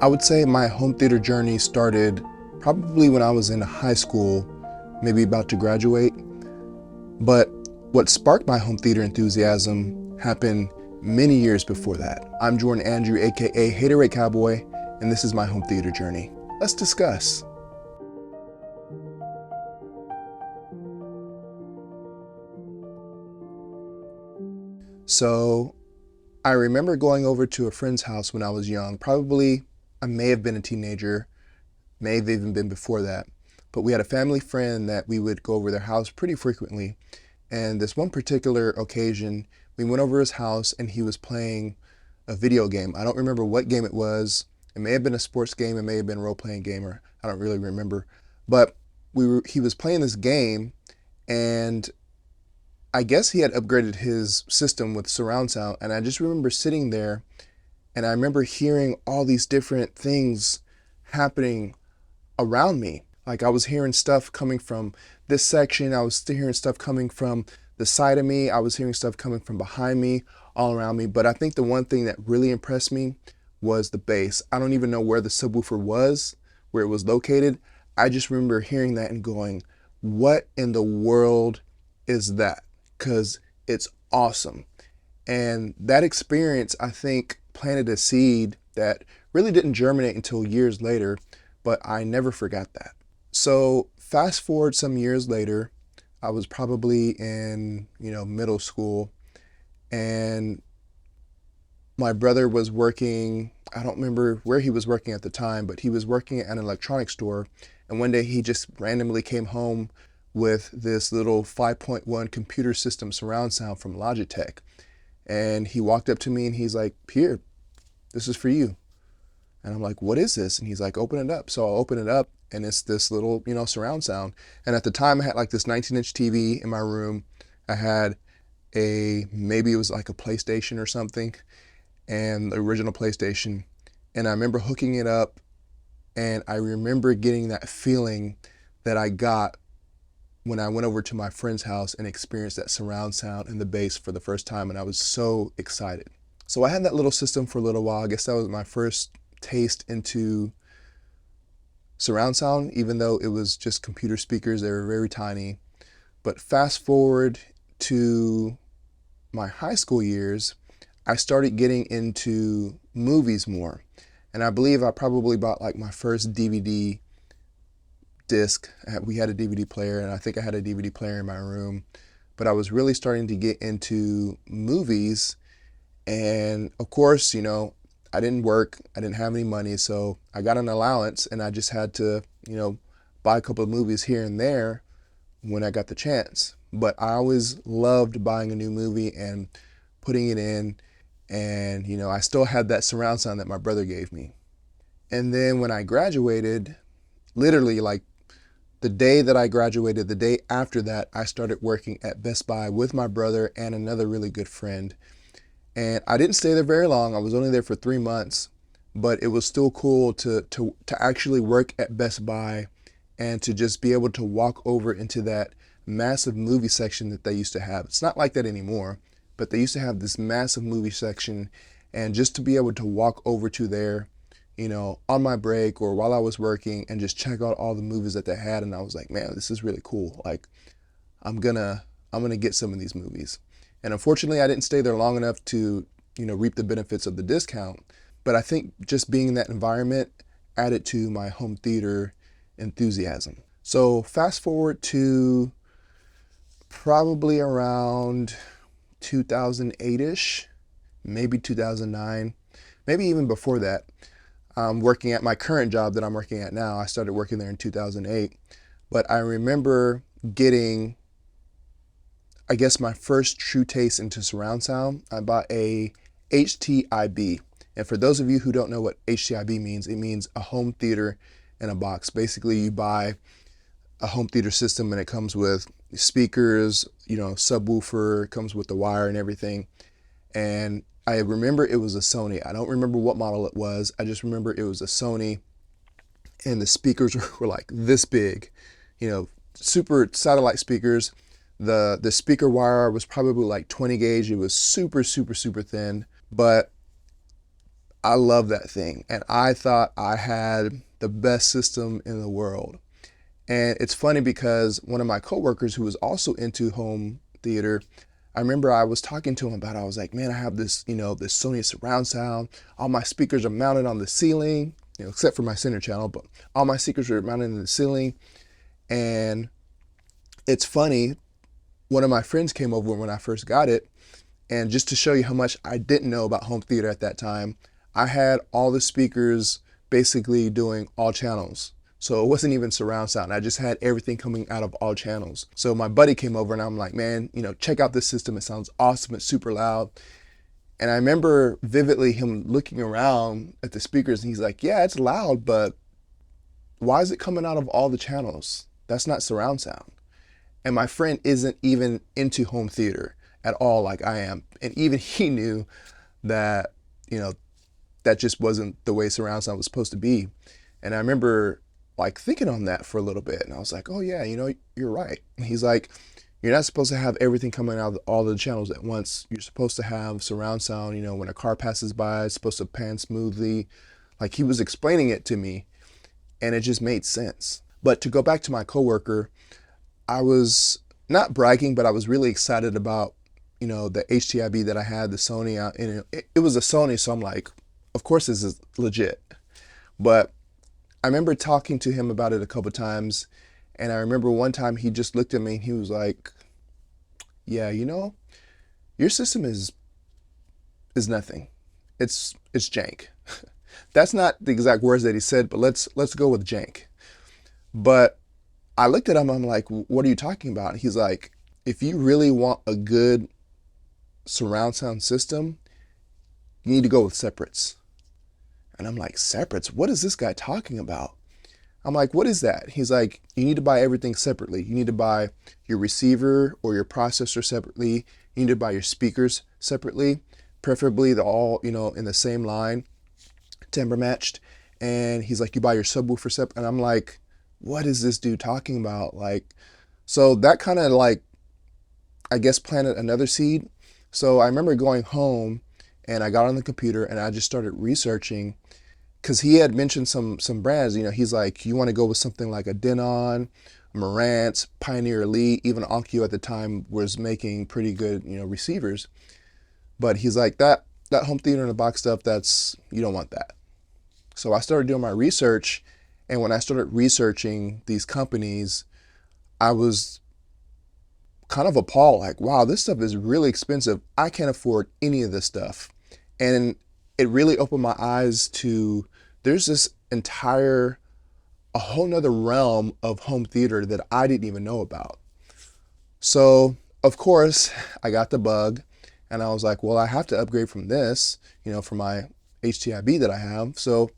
I would say my home theater journey started probably when I was in high school, maybe about to graduate. But what sparked my home theater enthusiasm happened many years before that. I'm Jordan Andrew, aka Haterade Cowboy, and this is my home theater journey. Let's discuss. So, I remember going over to a friend's house when I was young. Probably I may have been a teenager, may have even been before that. But we had a family friend that we would go over their house pretty frequently. And this one particular occasion, we went over his house and he was playing a video game. I don't remember what game it was. It may have been a sports game, it may have been a role-playing game, or I don't really remember. But he was playing this game, and I guess he had upgraded his system with surround sound, and I just remember sitting there and I remember hearing all these different things happening around me. Like I was hearing stuff coming from this section, I was still hearing stuff coming from the side of me, I was hearing stuff coming from behind me, all around me. But I think the one thing that really impressed me was the bass. I don't even know where the subwoofer was, where it was located. I just remember hearing that and going, what in the world is that? Because it's awesome. And that experience, I think, planted a seed that really didn't germinate until years later, but I never forgot that. So fast forward some years later, I was probably in, middle school, and my brother was working, I don't remember where he was working at the time, but he was working at an electronics store. And one day he just randomly came home with this little 5.1 computer system surround sound from Logitech. And he walked up to me and he's like, "Here, this is for you." And I'm like, "What is this?" And he's like, "Open it up." So I open it up and it's this little, surround sound. And at the time I had like this 19-inch TV in my room. I had maybe it was like a PlayStation or something, and the original PlayStation. And I remember hooking it up, and I remember getting that feeling that I got when I went over to my friend's house and experienced that surround sound and the bass for the first time, and I was so excited. So I had that little system for a little while. I guess that was my first taste into surround sound, even though it was just computer speakers. They were very tiny. But fast forward to my high school years, I started getting into movies more. And I believe I probably bought like my first DVD disc. We had a DVD player, and I think I had a DVD player in my room. But I was really starting to get into movies. And of course, I didn't work, I didn't have any money, so I got an allowance and I just had to, buy a couple of movies here and there when I got the chance. But I always loved buying a new movie and putting it in, and I still had that surround sound that my brother gave me. And then when I graduated, literally like the day that I graduated, the day after that, I started working at Best Buy with my brother and another really good friend. And I didn't stay there very long. I was only there for 3 months, but it was still cool to actually work at Best Buy and to just be able to walk over into that massive movie section that they used to have. It's not like that anymore, but they used to have this massive movie section, and just to be able to walk over to there, on my break or while I was working, and just check out all the movies that they had. And I was like, man, this is really cool. Like, I'm gonna get some of these movies. And unfortunately, I didn't stay there long enough to, reap the benefits of the discount. But I think just being in that environment added to my home theater enthusiasm. So fast forward to probably around 2008-ish, maybe 2009, maybe even before that. Working at my current job that I'm working at now. I started working there in 2008. But I remember getting, I guess, my first true taste into surround sound. I bought a HTIB. And for those of you who don't know what HTIB means, it means a home theater in a box. Basically, you buy a home theater system and it comes with speakers, subwoofer, it comes with the wire and everything. And I remember it was a Sony. I don't remember what model it was. I just remember it was a Sony, and the speakers were like this big, super satellite speakers. The speaker wire was probably like 20 gauge. It was super, super, super thin. But I love that thing. And I thought I had the best system in the world. And it's funny because one of my coworkers who was also into home theater, I remember I was talking to him about it. I was like, man, I have this, this Sony surround sound. All my speakers are mounted on the ceiling, except for my center channel, but all my speakers are mounted in the ceiling. And it's funny, one of my friends came over when I first got it. And just to show you how much I didn't know about home theater at that time, I had all the speakers basically doing all channels. So it wasn't even surround sound. I just had everything coming out of all channels. So my buddy came over and I'm like, man, check out this system. It sounds awesome. It's super loud. And I remember vividly him looking around at the speakers and he's like, yeah, it's loud, but why is it coming out of all the channels? That's not surround sound. And my friend isn't even into home theater at all like I am. And even he knew that, that just wasn't the way surround sound was supposed to be. And I remember like thinking on that for a little bit. And I was like, oh yeah, you're right. And he's like, you're not supposed to have everything coming out of all the channels at once. You're supposed to have surround sound, when a car passes by, it's supposed to pan smoothly. Like he was explaining it to me and it just made sense. But to go back to my coworker, I was not bragging, but I was really excited about, the HTIB that I had, the Sony out, and it was a Sony. So I'm like, of course this is legit. But I remember talking to him about it a couple times. And I remember one time he just looked at me and he was like, yeah, your system is nothing. It's jank. That's not the exact words that he said, but let's go with jank. But I looked at him, I'm like, what are you talking about? He's like, if you really want a good surround sound system, you need to go with separates. And I'm like, separates? What is this guy talking about? I'm like, what is that? He's like, you need to buy everything separately. You need to buy your receiver or your processor separately. You need to buy your speakers separately, preferably they're all, in the same line, timbre matched. And he's like, you buy your subwoofer separate. And I'm like, what is this dude talking about? Like, so that kind of like, I guess, planted another seed. So I remember going home and I got on the computer and I just started researching because he had mentioned some brands. He's like, you want to go with something like a Denon, Marantz, Pioneer Elite, even Onkyo at the time was making pretty good, receivers. But he's like, that home theater in the box stuff, you don't want that. So I started doing my research. And when I started researching these companies, I was kind of appalled, like, wow, this stuff is really expensive. I can't afford any of this stuff. And it really opened my eyes to, there's this a whole nother realm of home theater that I didn't even know about. So, of course, I got the bug and I was like, well, I have to upgrade from this, for my HTIB that I have. So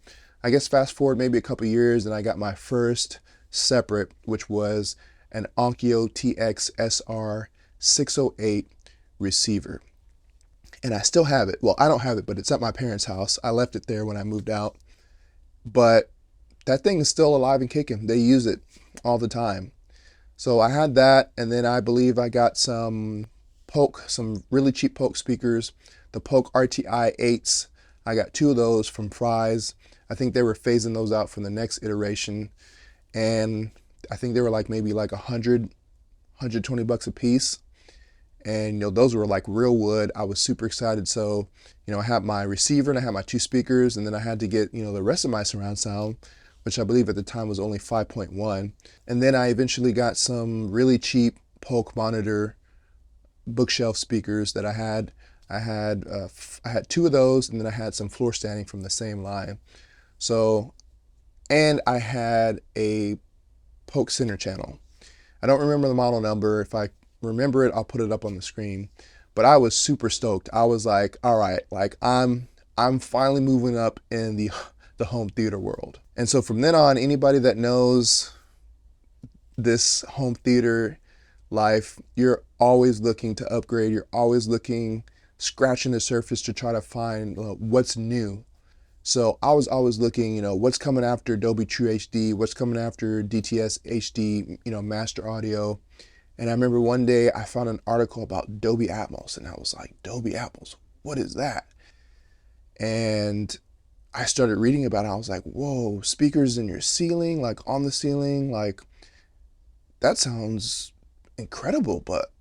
I guess fast forward maybe a couple years and I got my first separate, which was an Onkyo TX-SR 608 receiver. And I still have it. Well, I don't have it, but it's at my parents' house. I left it there when I moved out. But that thing is still alive and kicking. They use it all the time. So I had that, and then I believe I got some really cheap Polk speakers, the Polk RTI 8s. I got 2 of those from Fry's. I think they were phasing those out for the next iteration. And I think they were like maybe like $120 a piece. And those were like real wood. I was super excited. So, I had my receiver and I had my 2 speakers, and then I had to get, the rest of my surround sound, which I believe at the time was only 5.1. And then I eventually got some really cheap Polk monitor bookshelf speakers that I had. I had 2 of those, and then I had some floor standing from the same line. So, and I had a Polk center channel. I don't remember the model number. If I remember it, I'll put it up on the screen. But I was super stoked. I was like, all right, like I'm finally moving up in the home theater world. And so from then on, anybody that knows this home theater life, you're always looking to upgrade. You're always scratching the surface to try to find what's new. So I was always looking, what's coming after Dolby True HD, what's coming after DTS HD, master audio. And I remember one day I found an article about Dolby Atmos, and I was like, Dolby Atmos, what is that? And I started reading about it. I was like, whoa, speakers in your ceiling, like on the ceiling, like that sounds incredible. But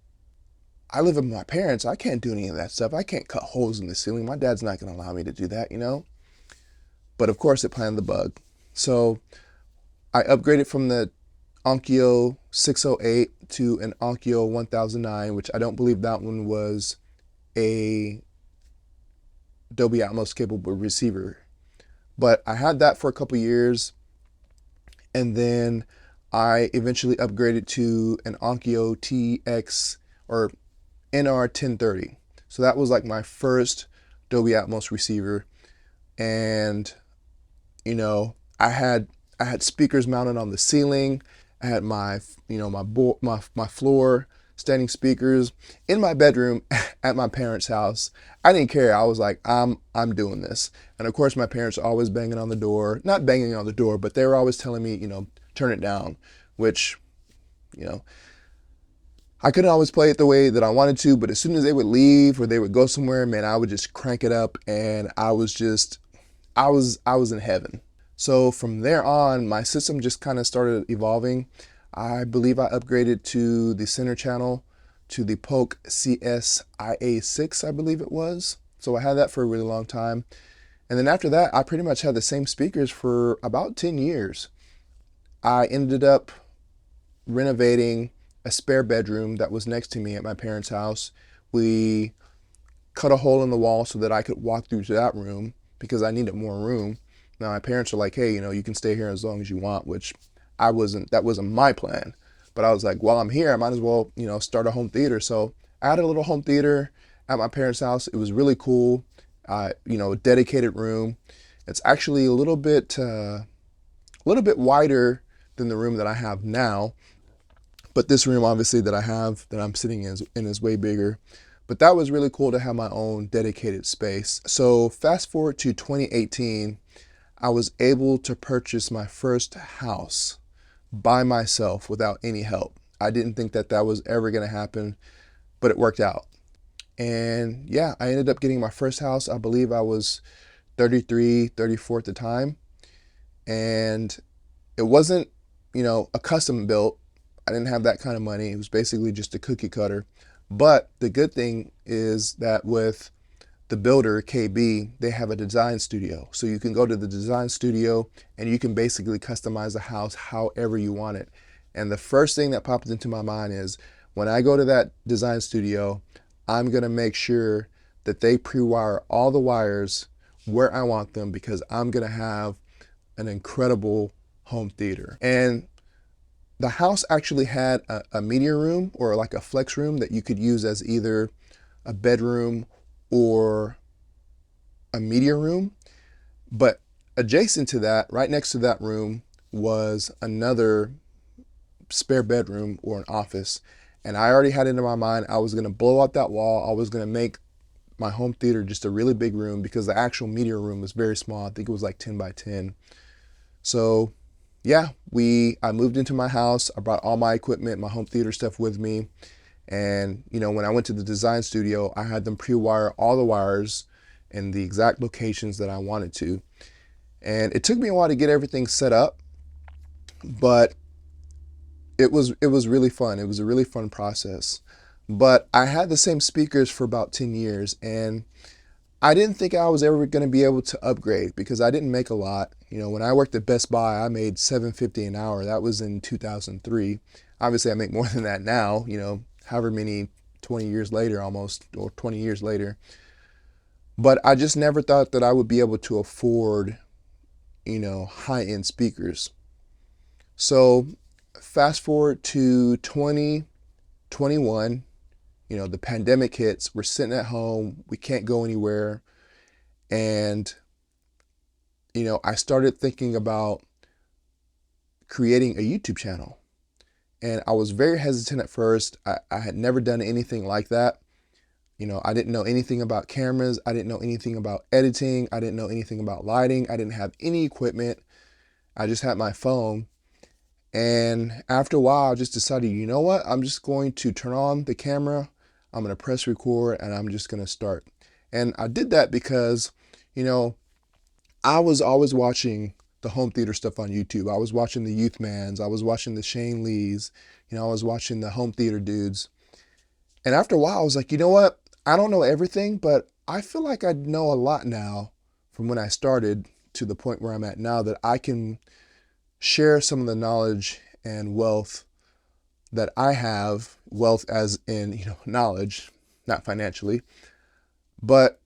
I live with my parents. I can't do any of that stuff. I can't cut holes in the ceiling. My dad's not going to allow me to do that, you know? But of course, it planted the bug. So I upgraded from the Onkyo 608 to an Onkyo 1009, which I don't believe that one was a Dolby Atmos capable receiver. But I had that for a couple years, and then I eventually upgraded to an Onkyo TX or NR 1030. So that was like my first Dolby Atmos receiver, and you know, I had speakers mounted on the ceiling. I had my my floor standing speakers in my bedroom at my parents' house. I didn't care. I was like, I'm doing this. And of course, my parents are always banging on the door, not banging on the door, but they were always telling me, turn it down, which, you know, I couldn't always play it the way that I wanted to, but as soon as they would leave or they would go somewhere, man, I would just crank it up, and I was in heaven. So from there on, my system just kind of started evolving. I believe I upgraded to the center channel to the Polk CSIA6, I believe it was. So I had that for a really long time. And then after that, I pretty much had the same speakers for about 10 years. I ended up renovating a spare bedroom that was next to me at my parents' house. We cut a hole in the wall so that I could walk through to that room because I needed more room. Now my parents are like, hey, you can stay here as long as you want, which that wasn't my plan. But I was like, while I'm here, I might as well, start a home theater. So I had a little home theater at my parents' house. It was really cool. A dedicated room. It's actually a little bit wider than the room that I have now. But this room, obviously, that I'm sitting in is way bigger. But that was really cool to have my own dedicated space. So fast forward to 2018, I was able to purchase my first house by myself without any help. I didn't think that was ever going to happen, but it worked out. And yeah, I ended up getting my first house. I believe I was 33, 34 at the time. And it wasn't, a custom built. I didn't have that kind of money. It was basically just a cookie cutter. But the good thing is that with the builder, KB, they have a design studio. So you can go to the design studio and you can basically customize the house however you want it. And the first thing that popped into my mind is when I go to that design studio, I'm going to make sure that they pre-wire all the wires where I want them, because I'm going to have an incredible home theater. And the house actually had a media room, or like a flex room, that you could use as either a bedroom or a media room. But adjacent to that, right next to that room, was another spare bedroom or an office. And I already had it in my mind, I was going to blow out that wall. I was going to make my home theater just a really big room, because the actual media room was very small. I think it was like 10 by 10. So yeah, I moved into my house. I brought all my equipment, my home theater stuff with me. And, when I went to the design studio, I had them pre-wire all the wires in the exact locations that I wanted to. And it took me a while to get everything set up, but it was really fun. It was a really fun process. But I had the same speakers for about 10 years, and I didn't think I was ever going to be able to upgrade because I didn't make a lot. When I worked at Best Buy, I made $7.50 an hour. That was in 2003. Obviously, I make more than that now, however many 20 years later almost, or 20 years later. But I just never thought that I would be able to afford, high-end speakers. So fast forward to 2021, the pandemic hits. We're sitting at home. We can't go anywhere. And, I started thinking about creating a YouTube channel. And I was very hesitant at first. I had never done anything like that. I didn't know anything about cameras. I didn't know anything about editing. I didn't know anything about lighting. I didn't have any equipment. I just had my phone. And after a while, I just decided, you know what? I'm just going to turn on the camera. I'm going to press record, and I'm just going to start. And I did that because, I was always watching the home theater stuff on YouTube. I was watching the Youth Mans. I was watching the Shane Lees. I was watching the home theater dudes. And after a while, I was like, you know what? I don't know everything, but I feel like I know a lot now from when I started to the point where I'm at now, that I can share some of the knowledge and wealth that I have, wealth as in, knowledge, not financially. But,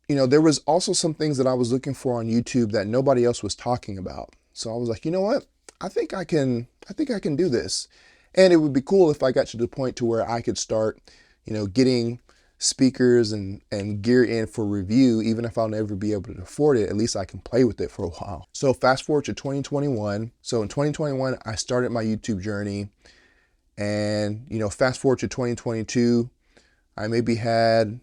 there was also some things that I was looking for on YouTube that nobody else was talking about. So I was like, you know what? I think I can do this. And it would be cool if I got to the point to where I could start, getting speakers and gear in for review. Even if I'll never be able to afford it, at least I can play with it for a while. So fast forward to 2021. So in 2021, I started my YouTube journey. And, fast forward to 2022, I maybe had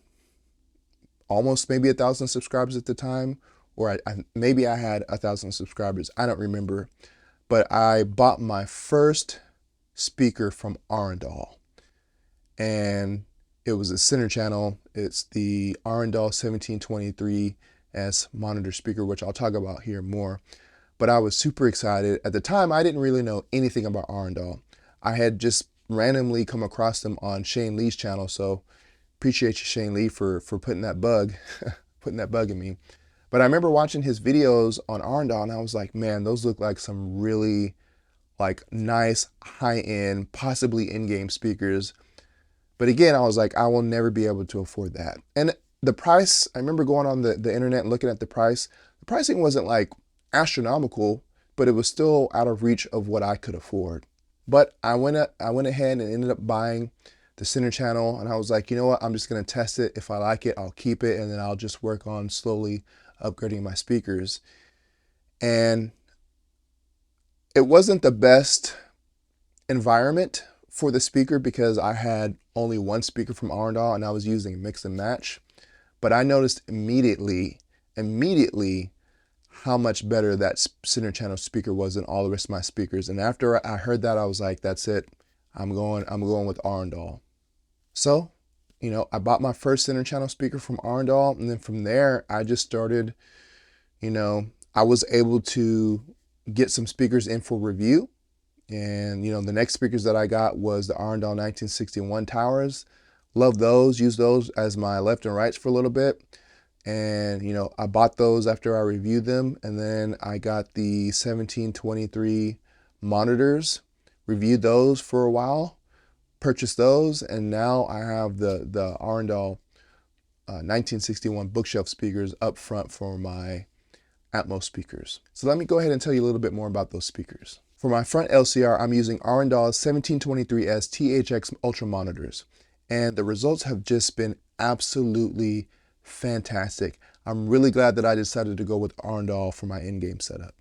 almost maybe 1,000 subscribers at the time, or maybe I had 1,000 subscribers. I don't remember. But I bought my first speaker from Arendal, and it was a center channel. It's the Arendal 1723S monitor speaker, which I'll talk about here more. But I was super excited. At the time, I didn't really know anything about Arendal. I had just randomly come across them on Shane Lee's channel. So appreciate you, Shane Lee, for putting that bug, in me. But I remember watching his videos on Arendal, and I was like, man, those look like some really nice, high-end, possibly in-game speakers. But again, I was like, I will never be able to afford that. And the price, I remember going on the internet and looking at the price. The pricing wasn't astronomical, but it was still out of reach of what I could afford. But I went ahead and ended up buying the center channel, and I was like, you know what, I'm just gonna test it. If I like it, I'll keep it, and then I'll just work on slowly upgrading my speakers. And it wasn't the best environment for the speaker because I had only one speaker from Arendal and I was using a mix and match. But I noticed immediately how much better that center channel speaker was than all the rest of my speakers. And after I heard that, I was like, that's it. I'm going with Arendal. So, I bought my first center channel speaker from Arendal, and then from there, I just started, I was able to get some speakers in for review. And, the next speakers that I got was the Arendal 1961 towers. Love those, use those as my left and rights for a little bit. And, I bought those after I reviewed them. And then I got the 1723 monitors, reviewed those for a while, purchased those. And now I have the Arendal 1961 bookshelf speakers up front for my Atmos speakers. So let me go ahead and tell you a little bit more about those speakers. For my front LCR, I'm using Arendal's 1723S THX Ultra monitors, and the results have just been absolutely fantastic. I'm really glad that I decided to go with Arendal for my in-game setup.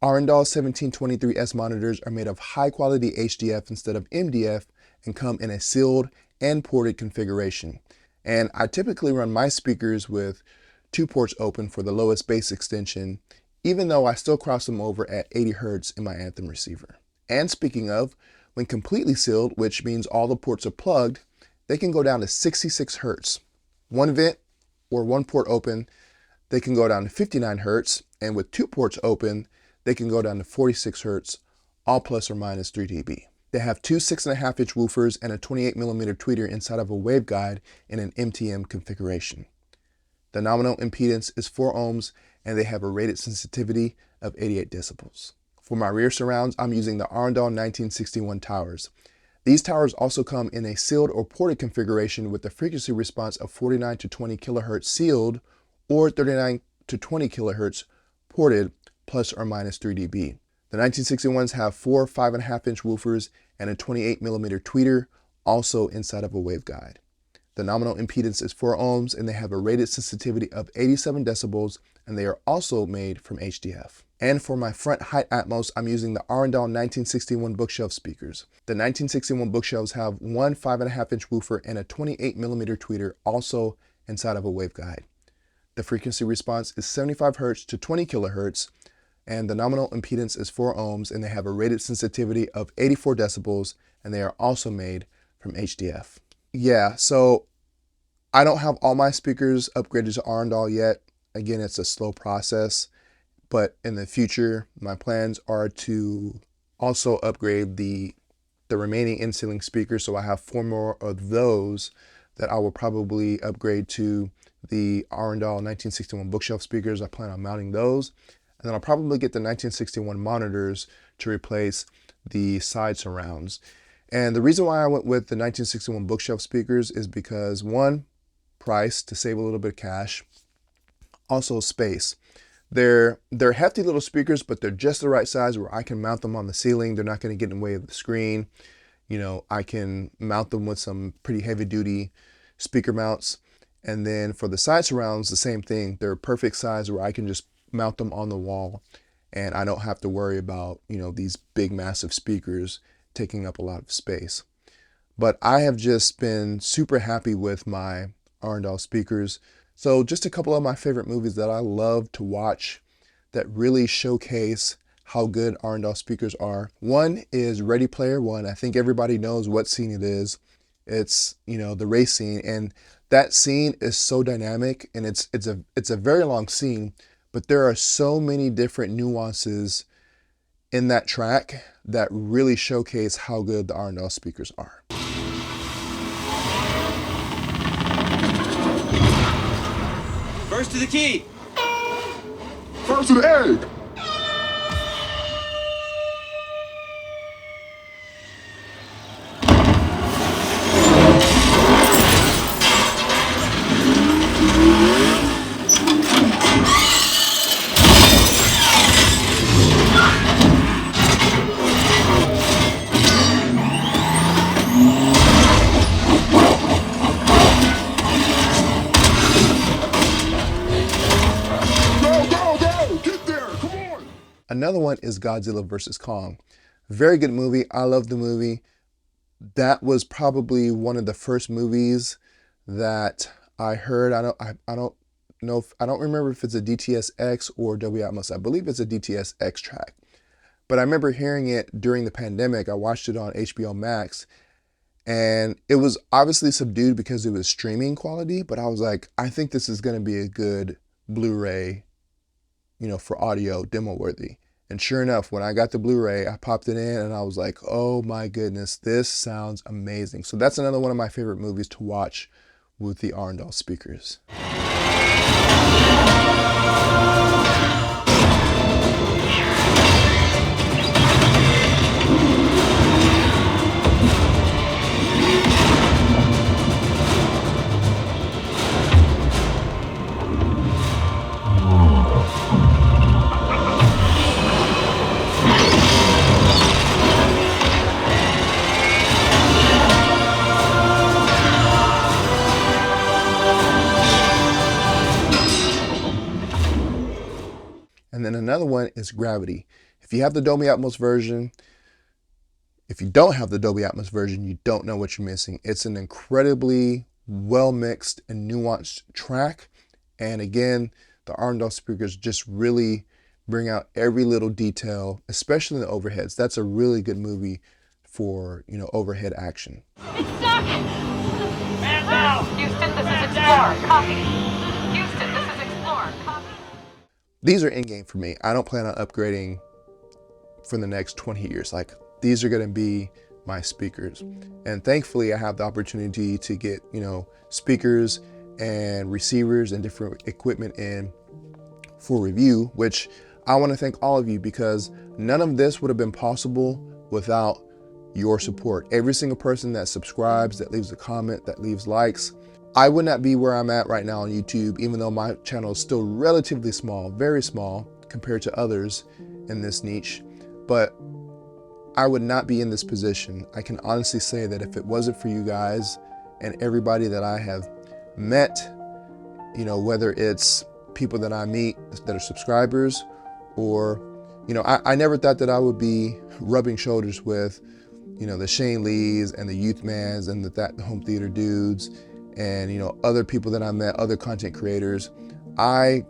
Arendal's 1723S monitors are made of high-quality HDF instead of MDF and come in a sealed and ported configuration. And I typically run my speakers with 2 ports open for the lowest bass extension, even though I still cross them over at 80 Hertz in my Anthem receiver. And speaking of, when completely sealed, which means all the ports are plugged, they can go down to 66 Hertz. One vent or 1 port open, they can go down to 59 Hertz, and with 2 ports open, they can go down to 46 Hertz, all plus or minus 3 dB. They have 2 6.5-inch woofers and a 28mm tweeter inside of a waveguide in an MTM configuration. The nominal impedance is 4 ohms, and they have a rated sensitivity of 88 decibels. For my rear surrounds, I'm using the Arendal 1961 towers. These towers also come in a sealed or ported configuration with a frequency response of 49 to 20 kHz sealed or 39 to 20 kHz ported plus or minus 3 dB. The 1961s have 4 5.5-inch woofers and a 28mm tweeter, also inside of a waveguide. The nominal impedance is 4 ohms, and they have a rated sensitivity of 87 decibels, and they are also made from HDF. And for my front height Atmos, I'm using the Arendal 1961 bookshelf speakers. The 1961 bookshelves have 1 5.5-inch woofer and a 28mm tweeter, also inside of a waveguide. The frequency response is 75 Hz to 20 kHz, and the nominal impedance is 4 ohms, and they have a rated sensitivity of 84 decibels, and they are also made from HDF. Yeah, so I don't have all my speakers upgraded to Arendal yet. again, it's a slow process, but in the future, my plans are to also upgrade the remaining in-ceiling speakers. So I have 4 more of those that I will probably upgrade to the Arendal 1961 bookshelf speakers. I plan on mounting those. And then I'll probably get the 1961 monitors to replace the side surrounds. And the reason why I went with the 1961 bookshelf speakers is because, one, price, to save a little bit of cash. Also space. They're hefty little speakers, but they're just the right size where I can mount them on the ceiling. They're not going to get in the way of the screen. You know, I can mount them with some pretty heavy duty speaker mounts. And then for the side surrounds, the same thing. They're a perfect size where I can just mount them on the wall and I don't have to worry about, you know, these big massive speakers taking up a lot of space. But I have just been super happy with my Arendal speakers. So just a couple of my favorite movies that I love to watch that really showcase how good Arendal speakers are. One is Ready Player One. I think everybody knows what scene it is. It's, you know, the race scene, and that scene is so dynamic, and it's a very long scene, but there are so many different nuances in that track that really showcase how good the Arendal speakers are. First to the key. First to the egg. Another one is Godzilla vs. Kong. Very good movie. I love the movie. That was probably one of the first movies that I heard. I don't know I don't remember if it's a DTS-X or Dolby Atmos. I believe it's a DTS-X track. But I remember hearing it during the pandemic. I watched it on HBO Max, and it was obviously subdued because it was streaming quality, but I was like, I think this is going to be a good Blu-ray, you know, for audio, demo worthy. And sure enough, when I got the Blu-ray, I popped it in and I was like, oh my goodness, this sounds amazing. So that's another one of my favorite movies to watch with the Arendal speakers. And then another one is Gravity. If you have the Dolby Atmos version, if you don't have the Dolby Atmos version, you don't know what you're missing. It's an incredibly well mixed and nuanced track. And again, the Arendal speakers just really bring out every little detail, especially the overheads. That's a really good movie for, you know, overhead action. It's stuck! Man down! Houston, this is Explorer. Copy. Houston, this is Explorer. Copy. These are in-game for me. I don't plan on upgrading for the next 20 years. Like, these are going to be my speakers. And thankfully, I have the opportunity to get, you know, speakers and receivers and different equipment in for review, which I want to thank all of you, because none of this would have been possible without your support. Every single person that subscribes, that leaves a comment, that leaves likes. I would not be where I'm at right now on YouTube, even though my channel is still relatively small, very small compared to others in this niche, but I would not be in this position. I can honestly say that if it wasn't for you guys and everybody that I have met, you know, whether it's people that I meet that are subscribers, or, you know, I never thought that I would be rubbing shoulders with, you know, the Shane Lees and the Youth Mans and the Home Theater dudes, and, you know, other people that I met, other content creators. I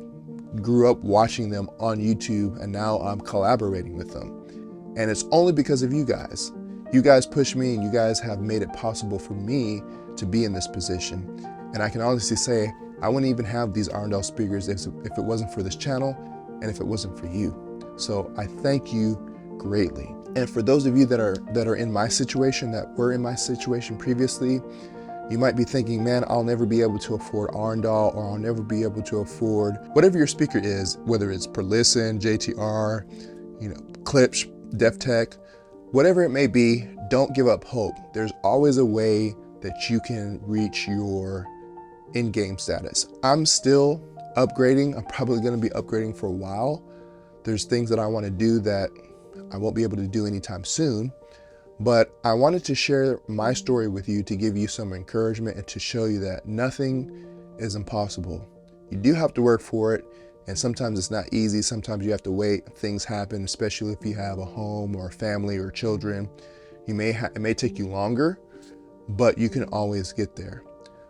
grew up watching them on YouTube, and now I'm collaborating with them. And it's only because of you guys. You guys push me, and you guys have made it possible for me to be in this position. And I can honestly say I wouldn't even have these Arendal speakers if it wasn't for this channel and if it wasn't for you. So I thank you greatly. And for those of you that are in my situation, that were in my situation previously, you might be thinking, man, I'll never be able to afford Arendal, or I'll never be able to afford whatever your speaker is, whether it's per listen, JTR, Klipsch, DefTech, whatever it may be. Don't give up hope. There's always a way that you can reach your in-game status. I'm still upgrading. I'm probably going to be upgrading for a while. There's things that I want to do that I won't be able to do anytime soon, but I wanted to share my story with you to give you some encouragement and to show you that nothing is impossible. You do have to work for it, and sometimes it's not easy. Sometimes you have to wait. Things happen, especially if you have a home or a family or children. It may take you longer, but you can always get there.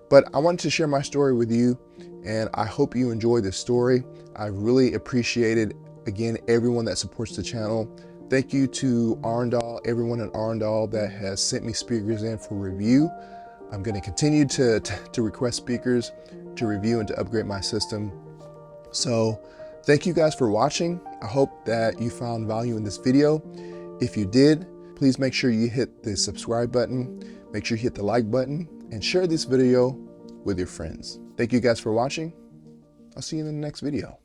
But I wanted to share my story with you, and I hope you enjoyed this story. I really appreciated, again, everyone that supports the channel. Thank you to Arendal, everyone at Arendal that has sent me speakers in for review. I'm going to continue to request speakers to review and to upgrade my system. So thank you guys for watching. I hope that you found value in this video. If you did, please make sure you hit the subscribe button, make sure you hit the like button, and share this video with your friends. Thank you guys for watching. I'll see you in the next video.